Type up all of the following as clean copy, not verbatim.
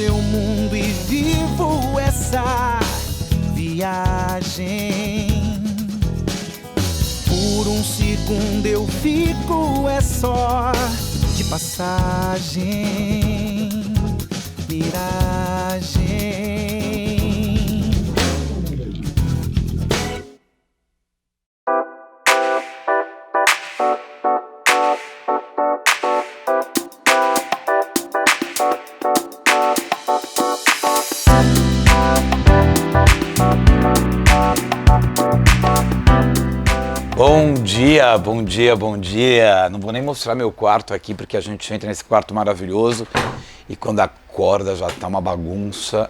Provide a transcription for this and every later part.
seu mundo e vivo essa viagem. Por um segundo eu fico, é só de passagem, miragem. Bom dia, bom dia, bom dia. Não vou nem mostrar meu quarto aqui, porque a gente entra nesse quarto maravilhoso e quando acorda já tá uma bagunça.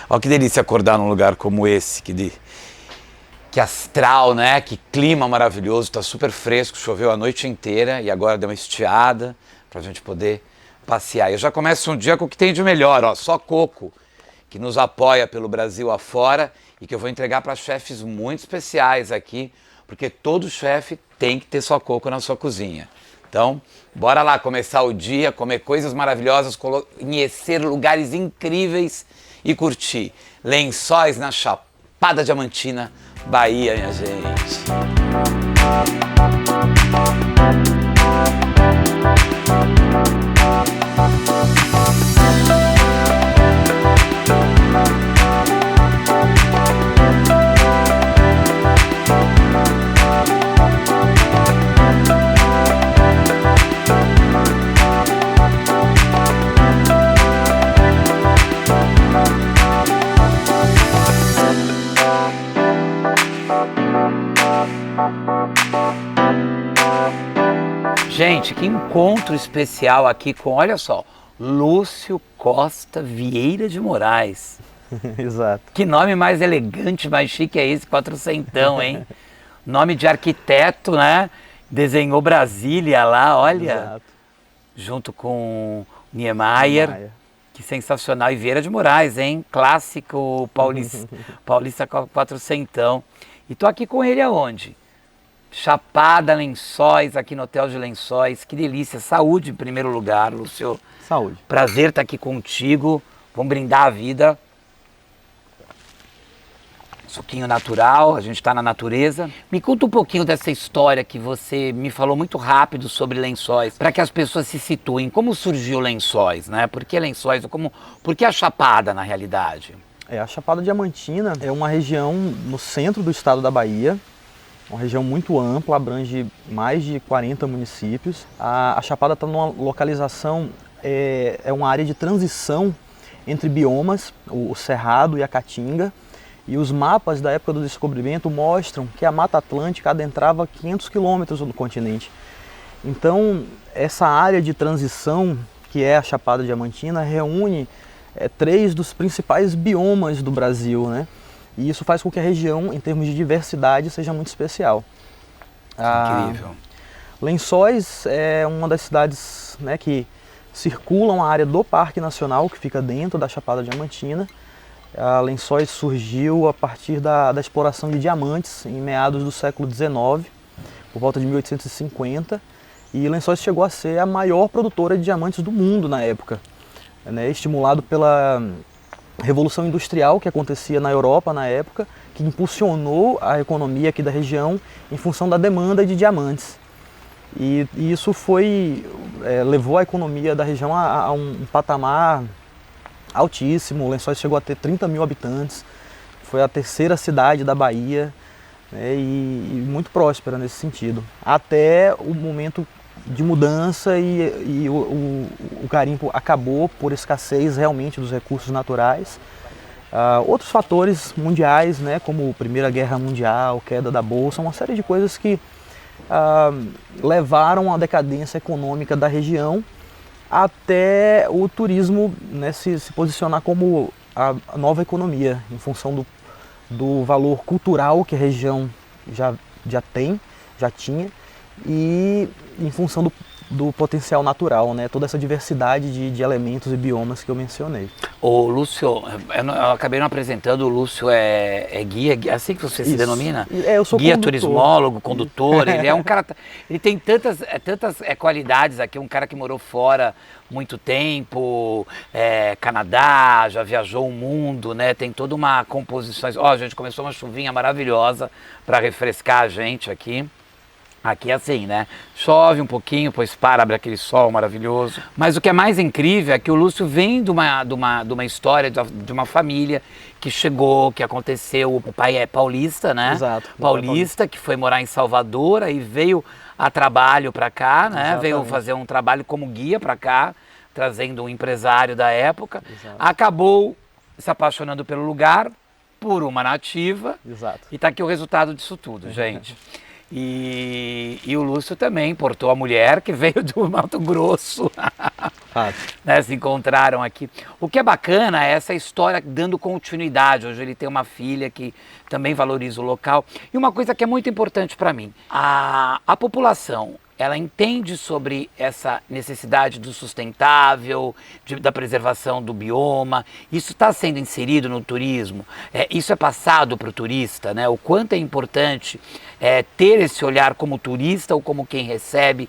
Olha que delícia acordar num lugar como esse, que astral, né? Que clima maravilhoso, tá super fresco, choveu a noite inteira e agora deu uma estiada pra gente poder passear. Eu já começo um dia com o que tem de melhor, ó, só coco, que nos apoia pelo Brasil afora e que eu vou entregar para chefes muito especiais aqui, porque todo chefe tem que ter só coco na sua cozinha. Então, bora lá começar o dia, comer coisas maravilhosas, conhecer lugares incríveis e curtir. Lençóis na Chapada Diamantina, Bahia, minha gente. Gente, que encontro especial aqui com, olha só, Lúcio Costa Vieira de Moraes. Exato. Que nome mais elegante, mais chique é esse, quatrocentão, hein? Nome de arquiteto, né? Desenhou Brasília lá, olha. Exato. Junto com Niemeyer. Que sensacional. E Vieira de Moraes, hein? Clássico paulista quatrocentão. E tô aqui com ele aonde? Chapada, Lençóis, aqui no Hotel de Lençóis. Que delícia. Saúde em primeiro lugar, Lúcio. Saúde. Prazer estar aqui contigo. Vamos brindar a vida. Suquinho natural, a gente está na natureza. Me conta um pouquinho dessa história que você me falou muito rápido sobre Lençóis, para que as pessoas se situem. Como surgiu Lençóis, né? Por que Lençóis? Por que a Chapada, na realidade? A Chapada Diamantina é uma região no centro do estado da Bahia, uma região muito ampla, abrange mais de 40 municípios. A Chapada está numa localização, é uma área de transição entre biomas, o Cerrado e a Caatinga. E os mapas da época do descobrimento mostram que a Mata Atlântica adentrava 500 quilômetros do continente. Então, essa área de transição, que é a Chapada Diamantina, reúne 3 dos principais biomas do Brasil, né? E isso faz com que a região, em termos de diversidade, seja muito especial. Incrível. Lençóis é uma das cidades, né, que circulam a área do Parque Nacional, que fica dentro da Chapada Diamantina. A Lençóis surgiu a partir da exploração de diamantes em meados do século XIX, por volta de 1850, e Lençóis chegou a ser a maior produtora de diamantes do mundo na época, né, estimulado pela Revolução Industrial que acontecia na Europa na época, que impulsionou a economia aqui da região em função da demanda de diamantes. E isso levou a economia da região a um patamar altíssimo. Lençóis chegou a ter 30 mil habitantes, foi a terceira cidade da Bahia, né, e muito próspera nesse sentido, até o momento de mudança e o garimpo acabou por escassez realmente dos recursos naturais. Outros fatores mundiais, né, como Primeira Guerra Mundial, queda da Bolsa, uma série de coisas que levaram à decadência econômica da região, até o turismo, né, se posicionar como a nova economia, em função do valor cultural que a região já tinha, e em função do potencial natural, né? Toda essa diversidade de elementos e biomas que eu mencionei. O Lúcio, eu acabei não apresentando, o Lúcio é guia, assim que você se denomina? Eu sou guia, condutor. turismólogo, condutor, ele é um cara, ele tem tantas qualidades aqui, um cara que morou fora muito tempo, Canadá, já viajou o mundo, né? Tem toda uma composição, a gente começou uma chuvinha maravilhosa para refrescar a gente aqui. Aqui é assim, né? Chove um pouquinho, depois abre aquele sol maravilhoso. Mas o que é mais incrível é que o Lúcio vem de uma história, de uma família que chegou, que aconteceu. O pai é paulista, né? Exato. Paulista, que foi morar em Salvador, aí veio a trabalho para cá, né? Exatamente. Veio fazer um trabalho como guia para cá, trazendo um empresário da época. Exato. Acabou se apaixonando pelo lugar, por uma nativa. Exato. E tá aqui o resultado disso tudo, gente. E o Lúcio também importou a mulher que veio do Mato Grosso. Né, se encontraram aqui. O que é bacana é essa história dando continuidade. Hoje ele tem uma filha que também valoriza o local. E uma coisa que é muito importante para mim, a população, ela entende sobre essa necessidade do sustentável, da preservação do bioma. Isso está sendo inserido no turismo. Isso é passado para o turista, né? O quanto é importante ter esse olhar como turista ou como quem recebe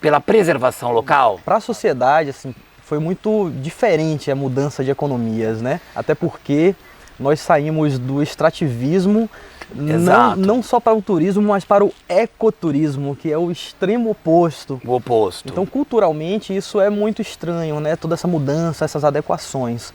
pela preservação local. Para a sociedade, assim, foi muito diferente a mudança de economias, né? Até porque nós saímos do extrativismo, não só para o turismo, mas para o ecoturismo, que é o extremo oposto. O oposto. Então, culturalmente, isso é muito estranho, né? Toda essa mudança, essas adequações.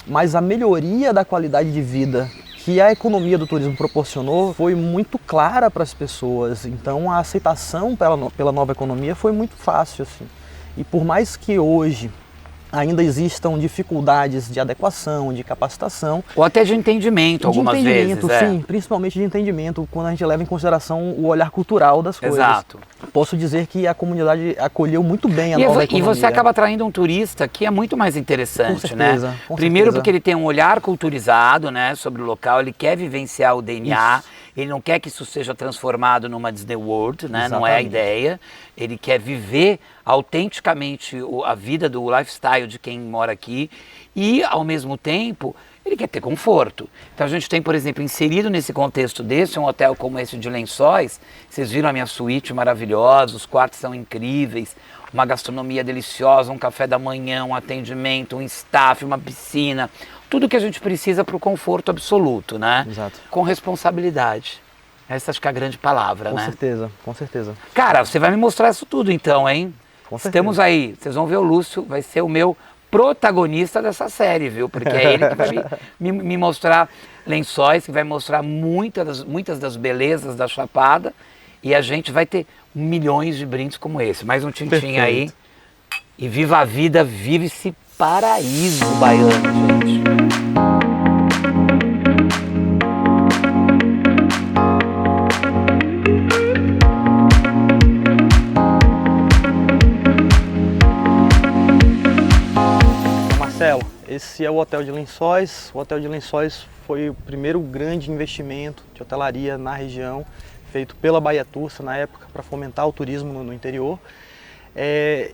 Mas a melhoria da qualidade de vida que a economia do turismo proporcionou foi muito clara para as pessoas. Então, a aceitação pela nova economia foi muito fácil, assim. E por mais que hoje ainda existam dificuldades de adequação, de capacitação. Ou até de entendimento, algumas vezes. Sim, principalmente de entendimento, quando a gente leva em consideração o olhar cultural das coisas. Exato. Posso dizer que a comunidade acolheu muito bem a nova economia. E você acaba atraindo um turista que é muito mais interessante, com certeza, né? Com Primeiro certeza. porque ele tem um olhar culturizado, né, sobre o local, ele quer vivenciar o DNA, Isso. Ele não quer que isso seja transformado numa Disney World, né? Exatamente. Não é a ideia. Ele quer viver autenticamente a vida do lifestyle de quem mora aqui e, ao mesmo tempo, ele quer ter conforto. Então a gente tem, por exemplo, inserido nesse contexto desse, um hotel como esse de Lençóis. Vocês viram a minha suíte maravilhosa, os quartos são incríveis, uma gastronomia deliciosa, um café da manhã, um atendimento, um staff, uma piscina. Tudo que a gente precisa para o conforto absoluto, né? Exato. Com responsabilidade. Essa acho que é a grande palavra, Com né? certeza, com certeza. Cara, você vai me mostrar isso tudo então, hein? Com certeza. Estamos aí, vocês vão ver o Lúcio, vai ser o meu protagonista dessa série, viu? Porque é ele que vai me mostrar Lençóis, que vai mostrar muitas das belezas da Chapada, e a gente vai ter milhões de brindes como esse. Mais um tintim aí. E viva a vida, vive esse paraíso baiano, gente. Marcelo, esse é o Hotel de Lençóis. O Hotel de Lençóis foi o primeiro grande investimento de hotelaria na região, feito pela Bahia Tursa na época, para fomentar o turismo no interior.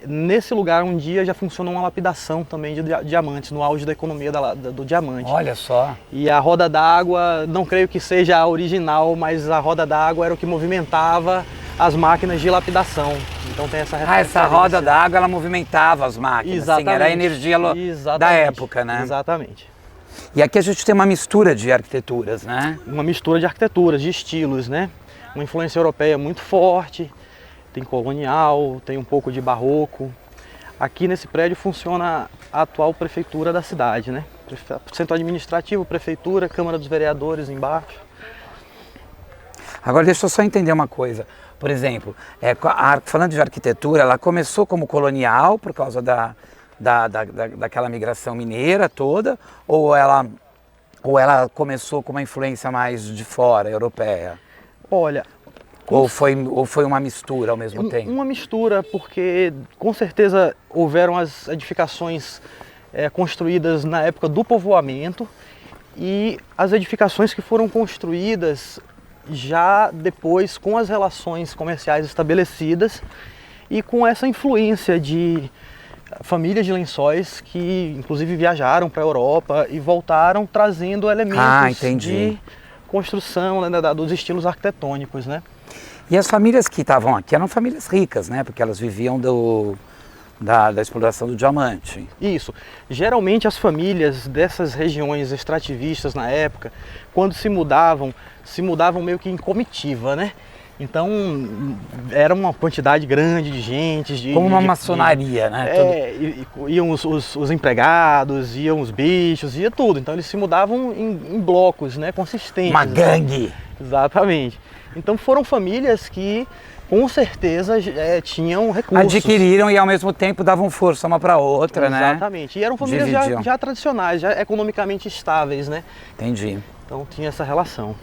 Nesse lugar, um dia já funciona uma lapidação também de diamantes, no auge da economia do diamante. Olha só. E a roda d'água, não creio que seja a original, mas a roda d'água era o que movimentava as máquinas de lapidação. Então tem essa referência. Essa roda d'água, ela movimentava as máquinas. Exatamente. Assim, era a energia da época, né? Exatamente. E aqui a gente tem uma mistura de arquiteturas, né? Uma mistura de arquiteturas, de estilos, né? Uma influência europeia muito forte, tem colonial, tem um pouco de barroco. Aqui nesse prédio funciona a atual prefeitura da cidade, né? Centro administrativo, prefeitura, Câmara dos Vereadores embaixo. Agora deixa eu só entender uma coisa. Por exemplo, falando de arquitetura, ela começou como colonial por causa daquela migração mineira toda, ou ela começou com uma influência mais de fora, europeia? Olha... Ou foi uma mistura ao mesmo tempo? Uma mistura, porque com certeza houveram as edificações construídas na época do povoamento e as edificações que foram construídas já depois com as relações comerciais estabelecidas. e com essa influência de famílias de Lençóis que inclusive viajaram para a Europa e voltaram trazendo elementos de construção, né, dos estilos arquitetônicos, né? E as famílias que estavam aqui eram famílias ricas, né? Porque elas viviam da exploração do diamante. Isso. Geralmente as famílias dessas regiões extrativistas na época, quando se mudavam meio que em comitiva, né? Então era uma quantidade grande de gente. Como uma maçonaria, né? Iam os empregados, iam os bichos, ia tudo. Então eles se mudavam em blocos, né? Consistentes. Uma gangue! Né? Exatamente. Então foram famílias que com certeza tinham recursos. Adquiriram e ao mesmo tempo davam força uma para outra, Exatamente. né? Exatamente. E eram famílias já tradicionais, já economicamente estáveis, né? Entendi. Então tinha essa relação.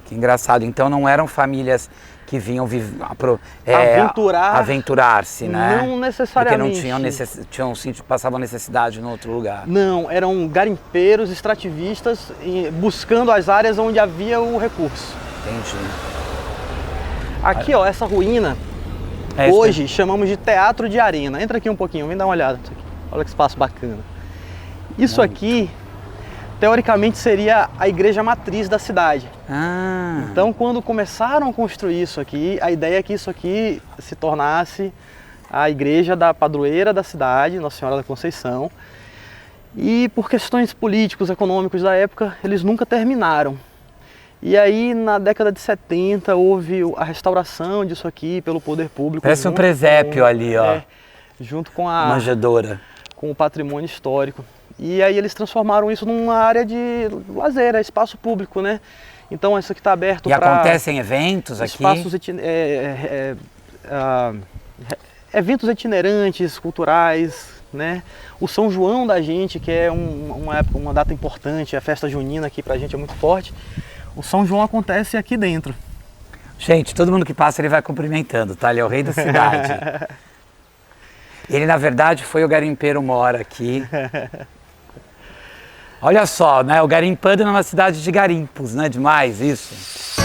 Que engraçado. Então não eram famílias que vinham aventurar-se, né? Não necessariamente. Porque não passavam necessidade em outro lugar. Não, eram garimpeiros, extrativistas, buscando as áreas onde havia o recurso. Entendi. Aqui, ó, essa ruína, hoje chamamos de Teatro de Arena. Entra aqui um pouquinho, vem dar uma olhada nisso aqui. Olha que espaço bacana. Isso aqui, teoricamente, seria a igreja matriz da cidade. Então, quando começaram a construir isso aqui, a ideia é que isso aqui se tornasse a igreja da padroeira da cidade, Nossa Senhora da Conceição. E por questões políticos, econômicos da época, eles nunca terminaram. E aí, na década de 70, houve a restauração disso aqui pelo poder público. Parece um presépio ali, ó. Junto com a manjedoura, com o patrimônio histórico. E aí eles transformaram isso numa área de lazer, espaço público, né? Então isso aqui está aberto para... E acontecem eventos aqui? Eventos itinerantes, culturais, né? O São João da gente, que é uma data importante, a festa junina aqui pra gente é muito forte. O São João acontece aqui dentro. Gente, todo mundo que passa ele vai cumprimentando, tá? Ele é o rei da cidade. Ele, na verdade, foi o garimpeiro mora aqui. Olha só, né? O garimpando numa cidade de garimpos, não é demais isso?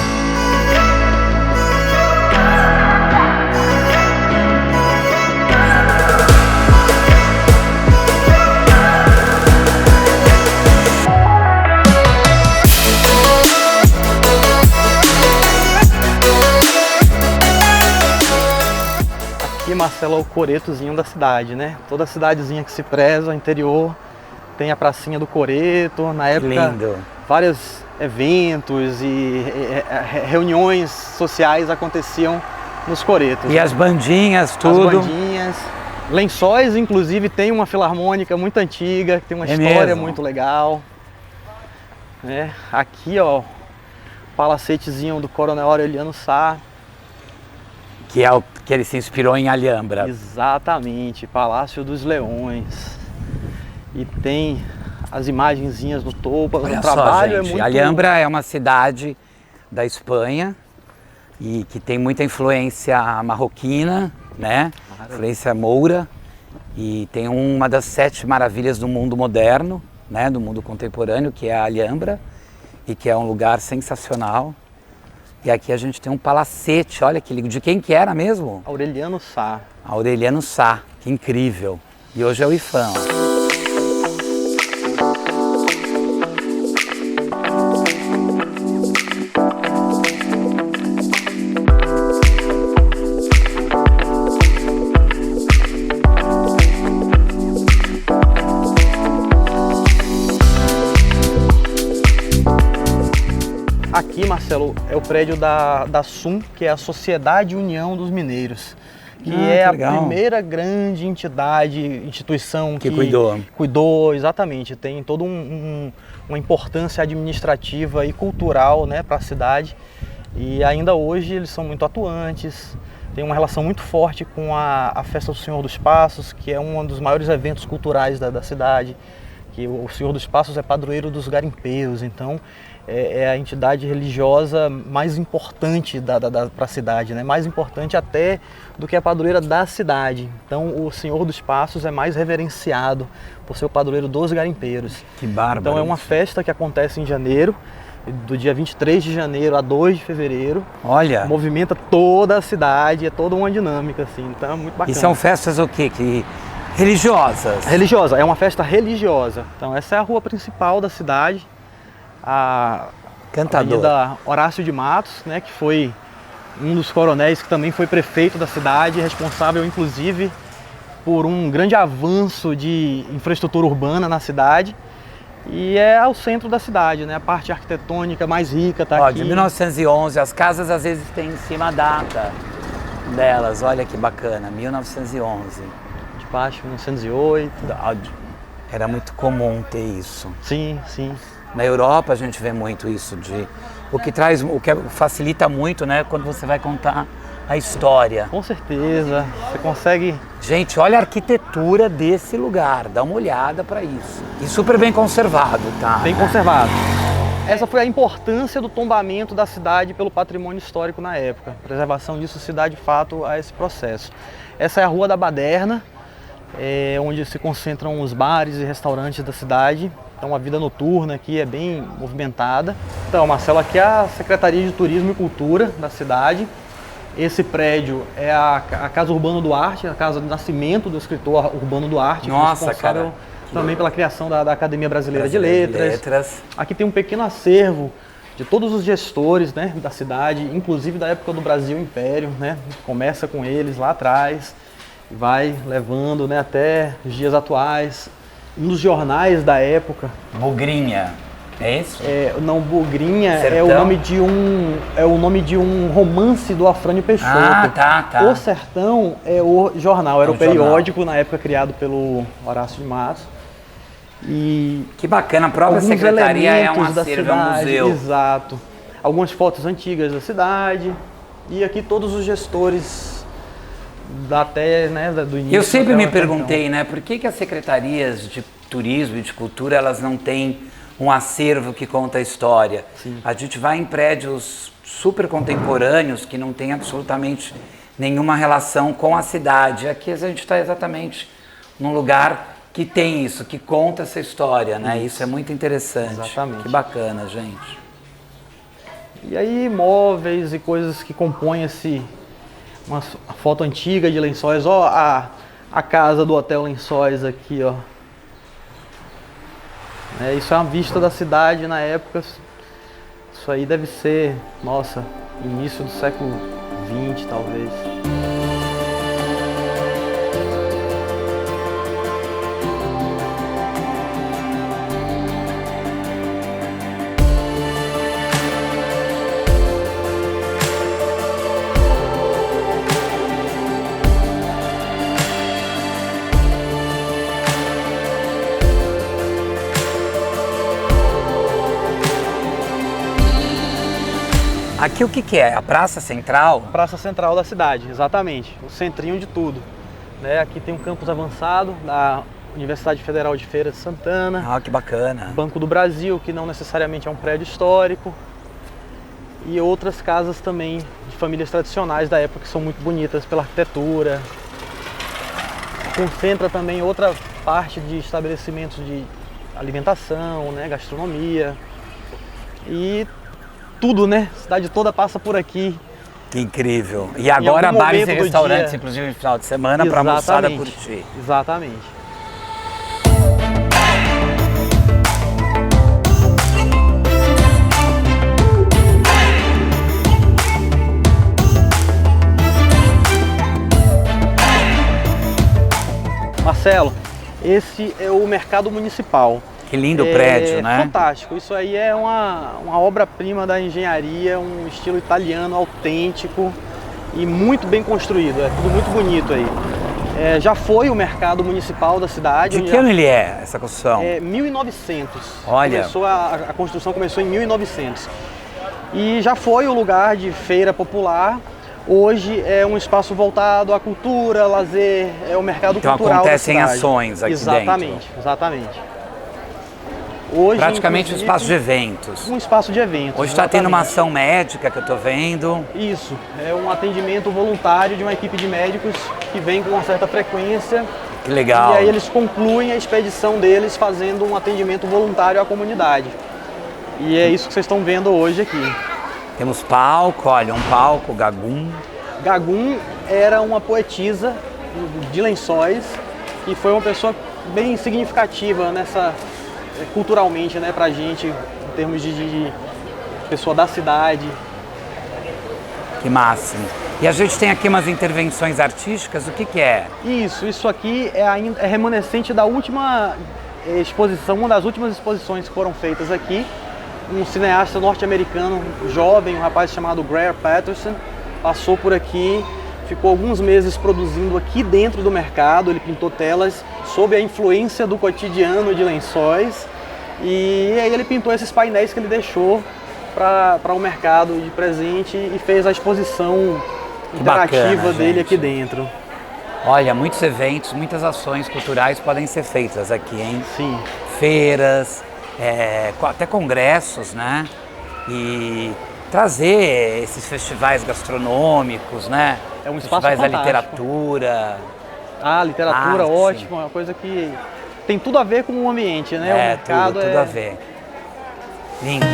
Aqui, Marcelo, é o coretozinho da cidade, né? Toda cidadezinha que se preza, interior, tem a pracinha do coreto. Na época, lindo. Vários eventos e reuniões sociais aconteciam nos coretos. E as bandinhas, tudo. As bandinhas. Lençóis, inclusive, tem uma filarmônica muito antiga, que tem uma história mesmo? muito legal. Aqui, ó, o palacetezinho do Coronel Aureliano Sá. Que é o que ele se inspirou em Alhambra. Exatamente, Palácio dos Leões. E tem as imagenzinhas no topo. Olha o trabalho só, gente, é muito... Alhambra é uma cidade da Espanha e que tem muita influência marroquina, né? Influência moura, e tem uma das 7 maravilhas do mundo moderno, né? Do mundo contemporâneo, que é a Alhambra, e que é um lugar sensacional. E aqui a gente tem um palacete, olha que lindo. De quem que era mesmo? Aureliano Sá. Aureliano Sá, que incrível. E hoje é o IFAM. Aqui, Marcelo, é o prédio da SUM, que é a Sociedade União dos Mineiros, que é a primeira grande instituição que cuidou, exatamente. Tem toda uma importância administrativa e cultural, né, para a cidade. E ainda hoje eles são muito atuantes, tem uma relação muito forte com a Festa do Senhor dos Passos, que é um dos maiores eventos culturais da cidade. Que o Senhor dos Passos é padroeiro dos garimpeiros, então é a entidade religiosa mais importante para a cidade, né? Mais importante até do que a padroeira da cidade. Então o Senhor dos Passos é mais reverenciado por ser o padroeiro dos garimpeiros. Que bárbaro. Então é uma festa que acontece em janeiro, do dia 23 de janeiro a 2 de fevereiro. Olha, Movimenta toda a cidade, é toda uma dinâmica, assim, então é muito e bacana. são festas o quê? Religiosas? Religiosa, é uma festa religiosa. Então essa é a rua principal da cidade, a Cantador. Avenida Horácio de Matos, né, que foi um dos coronéis que também foi prefeito da cidade, responsável inclusive por um grande avanço de infraestrutura urbana na cidade. E é o centro da cidade, né? A parte arquitetônica mais rica está aqui. De 1911, as casas às vezes têm em cima a data delas, olha que bacana, 1911. De baixo, 1908. Era muito comum ter isso. Sim, sim. Na Europa a gente vê muito isso, o que facilita muito, né, quando você vai contar a história. Com certeza, você consegue... Gente, olha a arquitetura desse lugar, dá uma olhada para isso. E super bem conservado, tá? Bem conservado. Essa foi a importância do tombamento da cidade pelo patrimônio histórico na época. A preservação disso se dá de fato a esse processo. Essa é a Rua da Baderna, onde se concentram os bares e restaurantes da cidade. Então a vida noturna aqui é bem movimentada. Então, Marcelo, aqui é a Secretaria de Turismo e Cultura da cidade. Esse prédio é a Casa Urbano Duarte, a casa de nascimento do escritor Urbano Duarte. Nossa, responsável cara. Também pela criação da Academia Brasileira de Letras. Aqui tem um pequeno acervo de todos os gestores, né, da cidade, inclusive da época do Brasil Império, né? Começa com eles lá atrás e vai levando, né, até os dias atuais. Um dos jornais da época. Bugrinha, é isso? Não, Bugrinha Sertão? é o nome de um romance do Afrânio Peixoto. Ah, tá. O Sertão é o jornal, era o periódico jornal. na época criado pelo Horácio de Matos. E que bacana, a própria secretaria é um acervo, é um museu. Exato. Algumas fotos antigas da cidade e aqui todos os gestores até, né, do início. Eu sempre até me o perguntei, né, por que as secretarias de turismo e de cultura, elas não têm um acervo que conta a história? Sim. A gente vai em prédios super contemporâneos que não tem absolutamente nenhuma relação com a cidade. Aqui a gente está exatamente num lugar que tem isso, que conta essa história, né? Isso é muito interessante. Exatamente. Que bacana, gente. E aí móveis e coisas que compõem uma foto antiga de Lençóis. Ó, a casa do Hotel Lençóis aqui, ó. Isso é uma vista da cidade na época. Isso aí deve ser, nossa, início do século XX, talvez. Aqui o que é? A Praça Central? Praça Central da cidade, exatamente. O centrinho de tudo. Aqui tem um campus avançado da Universidade Federal de Feira de Santana. Ah, que bacana. Banco do Brasil, que não necessariamente é um prédio histórico. E outras casas também de famílias tradicionais da época que são muito bonitas pela arquitetura. Concentra também outra parte de estabelecimentos de alimentação, né, gastronomia. E tudo, né? A cidade toda passa por aqui. Que incrível. E agora bares e restaurantes, inclusive no final de semana, para a moçada curtir. Exatamente. Marcelo, esse é o Mercado Municipal. Que lindo prédio, né? Fantástico. Isso aí é uma obra-prima da engenharia, um estilo italiano autêntico e muito bem construído. É tudo muito bonito aí. Já foi o mercado municipal da cidade. De que ano ele é, essa construção? 1900. Olha. A construção começou em 1900. E já foi o lugar de feira popular. Hoje é um espaço voltado à cultura, lazer, é o mercado cultural da cidade. Então acontecem ações aqui dentro. Exatamente. Hoje, praticamente um espaço de eventos. Um espaço de eventos. Hoje está tendo uma ação médica que eu estou vendo. Isso, é um atendimento voluntário de uma equipe de médicos que vem com uma certa frequência. Que legal. E aí eles concluem a expedição deles fazendo um atendimento voluntário à comunidade. E é isso que vocês estão vendo hoje aqui. Temos palco, olha, um palco, Gagum. Gagum era uma poetisa de Lençóis e foi uma pessoa bem significativa culturalmente, né, pra gente, em termos de pessoa da cidade. Que máximo. E a gente tem aqui umas intervenções artísticas, o que que é? Isso aqui é remanescente da última exposição, uma das últimas exposições que foram feitas aqui. Um cineasta norte-americano jovem, um rapaz chamado Greer Patterson, passou por aqui, ficou alguns meses produzindo aqui dentro do mercado. Ele pintou telas sob a influência do cotidiano de Lençóis e aí ele pintou esses painéis que ele deixou para o mercado de presente e fez a exposição interativa dele aqui dentro. Olha, muitos eventos, muitas ações culturais podem ser feitas aqui, hein? Sim. Feiras, até congressos, né? E trazer esses festivais gastronômicos, né? É um espaço festivais da fantástico. literatura. A literatura, Arte. ótima, uma coisa que tem tudo a ver com o ambiente, né? O mercado tudo a ver. Lindo.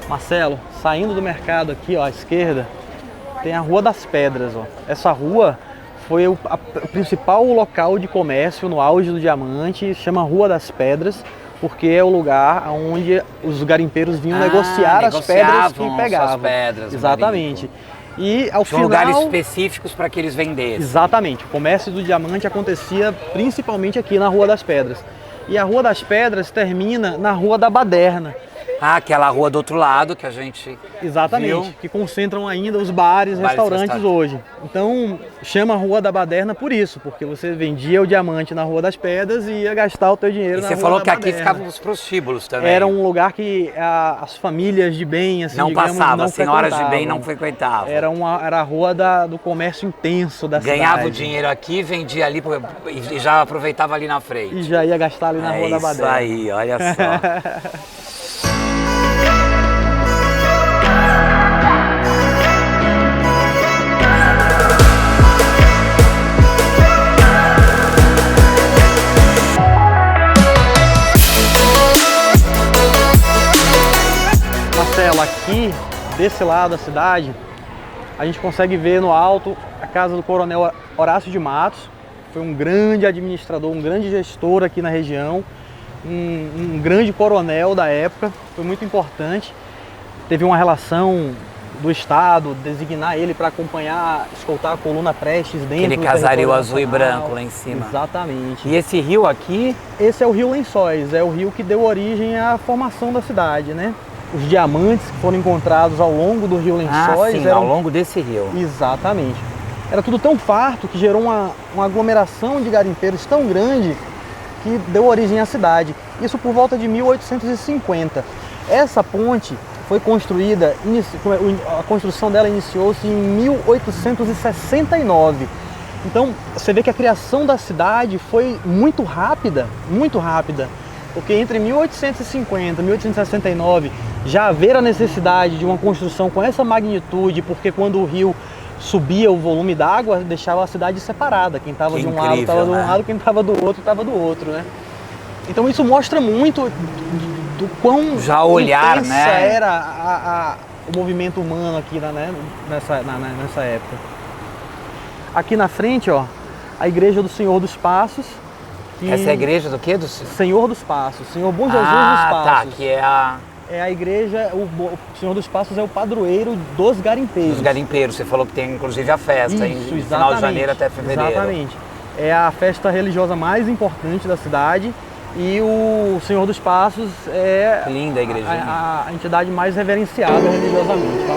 Marcelo, saindo do mercado aqui, ó, à esquerda, tem a Rua das Pedras, ó. Essa rua foi o principal local de comércio no auge do diamante, chama Rua das Pedras, porque é o lugar onde os garimpeiros vinham negociar as pedras que pegavam. As pedras, exatamente. E ao São final, lugares específicos para que eles vendessem. Exatamente. O comércio do diamante acontecia principalmente aqui na Rua das Pedras. E a Rua das Pedras termina na Rua da Baderna. Aquela rua do outro lado que a gente Exatamente, viu. que concentram ainda os bares, restaurantes hoje. Então, chama a Rua da Baderna por isso, porque você vendia o diamante na Rua das Pedras e ia gastar o teu dinheiro na Rua da Baderna. E você falou que aqui ficavam os prostíbulos também. Era um lugar que as famílias de bem, assim, não digamos, passavam, não as senhoras de bem não frequentavam. Era a rua do comércio intenso da cidade. Ganhava o dinheiro aqui, vendia ali e já aproveitava ali na frente. E já ia gastar ali na Rua da Baderna. Isso aí, olha só. Marcelo, aqui desse lado da cidade, a gente consegue ver no alto a casa do Coronel Horácio de Matos. Foi um grande administrador, um grande gestor aqui na região, um grande coronel da época, foi muito importante. Teve uma relação do Estado, designar ele para acompanhar, escoltar a coluna Prestes dentro Aquele do casario azul e nacional. branco lá em cima. Exatamente. E esse rio aqui? Esse é o Rio Lençóis, é o rio que deu origem à formação da cidade, né? Os diamantes que foram encontrados ao longo do Rio Lençóis sim, eram... ao longo desse rio. Exatamente. Era tudo tão farto que gerou uma aglomeração de garimpeiros tão grande que deu origem à cidade. Isso por volta de 1850. Essa ponte foi construída, a construção dela iniciou-se em 1869. Então, você vê que a criação da cidade foi muito rápida, porque entre 1850 e 1869 já haver a necessidade de uma construção com essa magnitude, porque quando o rio subia o volume d'água, deixava a cidade separada. Quem estava de um lado estava de um lado, quem estava do outro estava do outro, né? Então isso mostra muito do quão já olhar, intensa né? era o movimento humano aqui nessa época. Aqui na frente, ó, a igreja do Senhor dos Passos. Essa é a igreja do quê? Senhor dos Passos, Senhor Bom Jesus dos Passos. Tá, que é a... É a igreja, o Senhor dos Passos é o padroeiro dos garimpeiros. Dos garimpeiros, você falou que tem inclusive a festa, em final de janeiro até fevereiro. Exatamente. É a festa religiosa mais importante da cidade e o Senhor dos Passos é que linda a igreja. A entidade mais reverenciada religiosamente. Tá?